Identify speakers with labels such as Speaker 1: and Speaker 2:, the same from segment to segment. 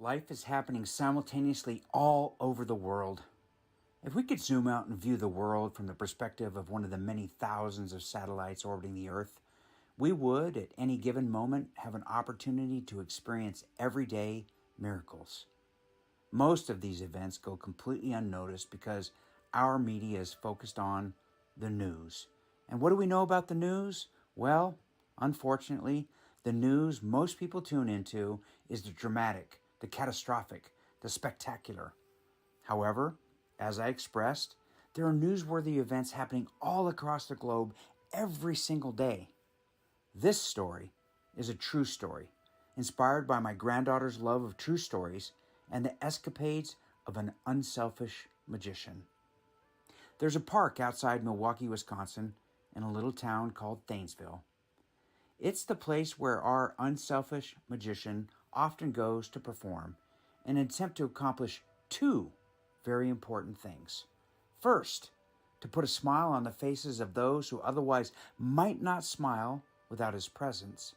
Speaker 1: Life is happening simultaneously all over the world. If we could zoom out and view the world from the perspective of one of the many thousands of satellites orbiting the Earth, we would, at any given moment, have an opportunity to experience everyday miracles. Most of these events go completely unnoticed because our media is focused on the news. And what do we know about the news? Well, unfortunately, the news most people tune into is the dramatic, the catastrophic, the spectacular. However, as I expressed, there are newsworthy events happening all across the globe every single day. This story is a true story, inspired by my granddaughter's love of true stories and the escapades of an unselfish magician. There's a park outside Milwaukee, Wisconsin, in a little town called Thanesville. It's the place where our unselfish magician often goes to perform in an attempt to accomplish two very important things. First, to put a smile on the faces of those who otherwise might not smile without his presence.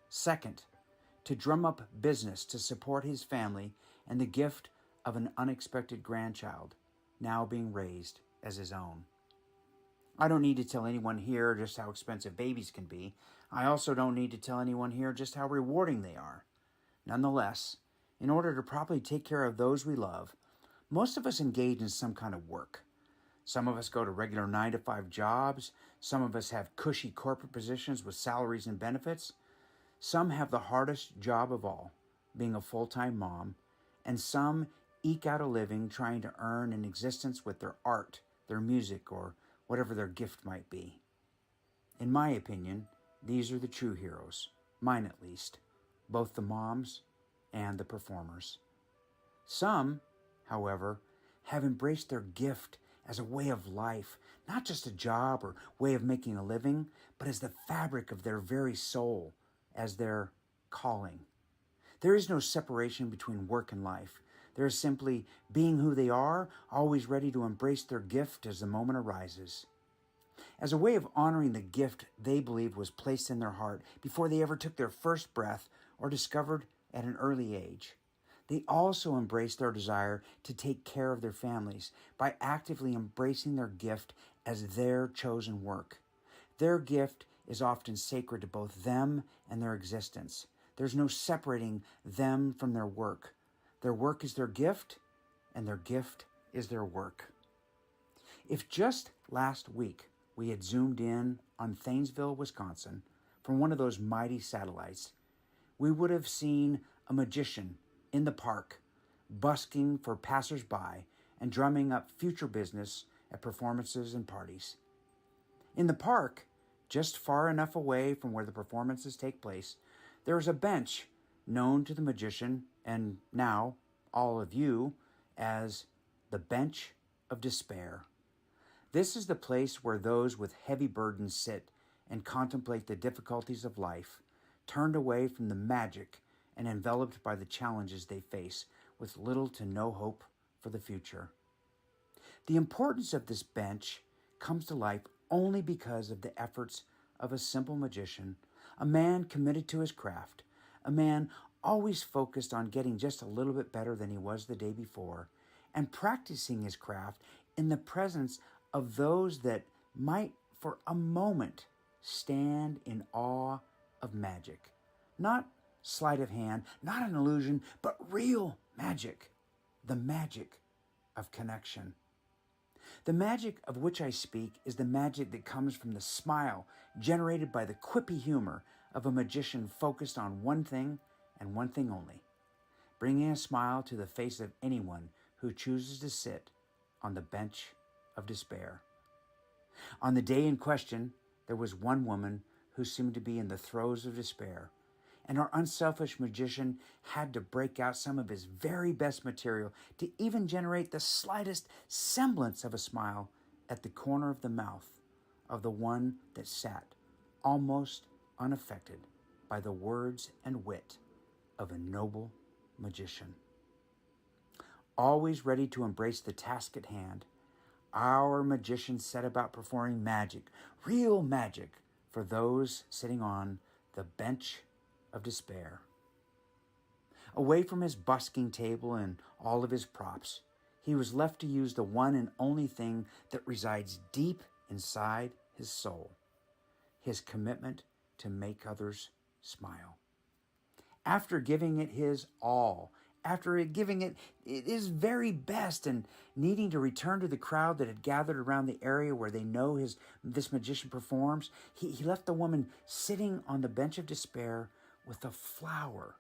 Speaker 1: Second, to drum up business to support his family and the gift of an unexpected grandchild, now being raised as his own. I don't need to tell anyone here just how expensive babies can be. I also don't need to tell anyone here just how rewarding they are. Nonetheless, in order to properly take care of those we love, most of us engage in some kind of work. Some of us go to regular 9-to-5 jobs. Some of us have cushy corporate positions with salaries and benefits. Some have the hardest job of all, being a full-time mom. And some eke out a living trying to earn an existence with their art, their music, or whatever their gift might be. In my opinion, these are the true heroes, mine at least, both the moms and the performers. Some, however, have embraced their gift as a way of life, not just a job or way of making a living, but as the fabric of their very soul, as their calling. There is no separation between work and life. There is simply being who they are, always ready to embrace their gift as the moment arises. As a way of honoring the gift they believed was placed in their heart before they ever took their first breath or discovered at an early age, they also embrace their desire to take care of their families by actively embracing their gift as their chosen work. Their gift is often sacred to both them and their existence. There's no separating them from their work. Their work is their gift, and their gift is their work. If just last week we had zoomed in on Thanesville, Wisconsin, from one of those mighty satellites, we would have seen a magician in the park, busking for passersby and drumming up future business at performances and parties. In the park, just far enough away from where the performances take place, there is a bench known to the magician and now all of you as the Bench of Despair. This is the place where those with heavy burdens sit and contemplate the difficulties of life, turned away from the magic and enveloped by the challenges they face with little to no hope for the future. The importance of this bench comes to life only because of the efforts of a simple magician, a man committed to his craft, a man always focused on getting just a little bit better than he was the day before, and practicing his craft in the presence of those that might for a moment stand in awe of magic. Not sleight of hand, not an illusion, but real magic. The magic of connection. The magic of which I speak is the magic that comes from the smile generated by the quippy humor of a magician focused on one thing and one thing only, bringing a smile to the face of anyone who chooses to sit on the bench of despair. On the day in question, there was one woman who seemed to be in the throes of despair, and our unselfish magician had to break out some of his very best material to even generate the slightest semblance of a smile at the corner of the mouth of the one that sat almost unaffected by the words and wit of a noble magician. Always ready to embrace the task at hand, our magician set about performing magic, real magic, for those sitting on the bench of despair. Away from his busking table and all of his props, he was left to use the one and only thing that resides deep inside his soul, his commitment to make others smile. After giving it his all, after giving it his very best and needing to return to the crowd that had gathered around the area where they know this magician performs, he left the woman sitting on the bench of despair with a flower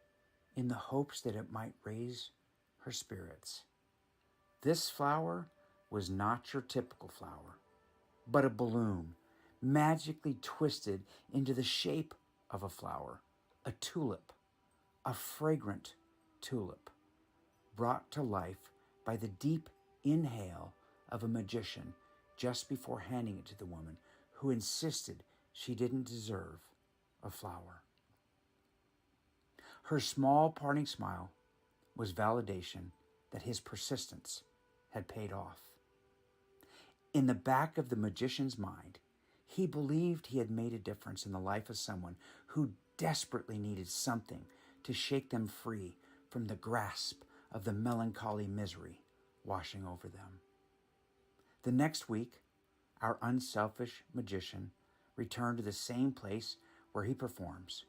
Speaker 1: in the hopes that it might raise her spirits. This flower was not your typical flower, but a balloon magically twisted into the shape of a flower, a tulip, a fragrant tulip, brought to life by the deep inhale of a magician just before handing it to the woman who insisted she didn't deserve a flower. Her small parting smile was validation that his persistence had paid off. In the back of the magician's mind, he believed he had made a difference in the life of someone who desperately needed something to shake them free from the grasp of the melancholy misery washing over them. The next week, our unselfish magician returned to the same place where he performs,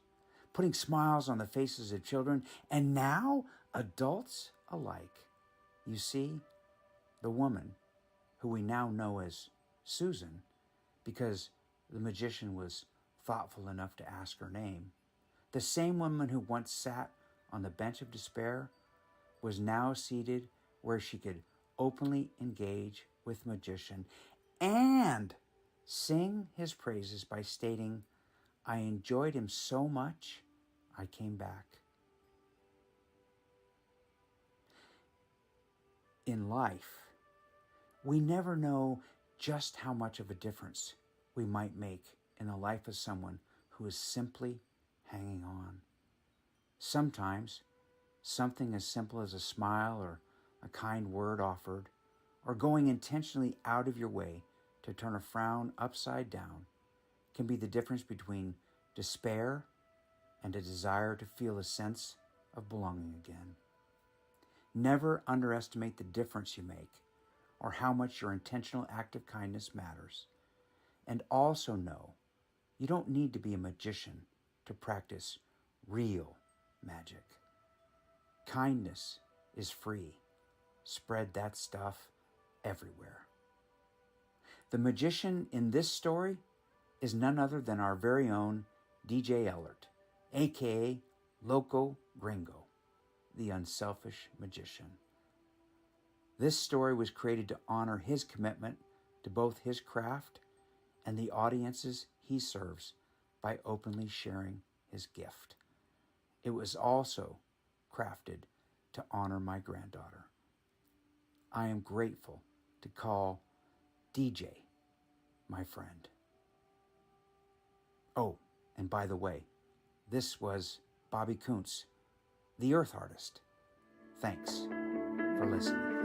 Speaker 1: putting smiles on the faces of children and now adults alike. You see, the woman, who we now know as Susan, because the magician was thoughtful enough to ask her name, the same woman who once sat on the bench of despair was now seated where she could openly engage with the magician and sing his praises by stating, "I enjoyed him so much, I came back." In life, we never know just how much of a difference we might make in the life of someone who is simply hanging on. Sometimes, something as simple as a smile or a kind word offered, or going intentionally out of your way to turn a frown upside down, can be the difference between despair and a desire to feel a sense of belonging again. Never underestimate the difference you make or how much your intentional act of kindness matters. And also know you don't need to be a magician to practice real magic. Kindness is free. Spread that stuff everywhere. The magician in this story is none other than our very own DJ Ellert, aka Loco Gringo, the unselfish magician. This story was created to honor his commitment to both his craft and the audiences he serves by openly sharing his gift. It was also crafted to honor my granddaughter. I am grateful to call DJ my friend. Oh, and by the way, this was Bobby Kountz, the Earth Artist. Thanks for listening.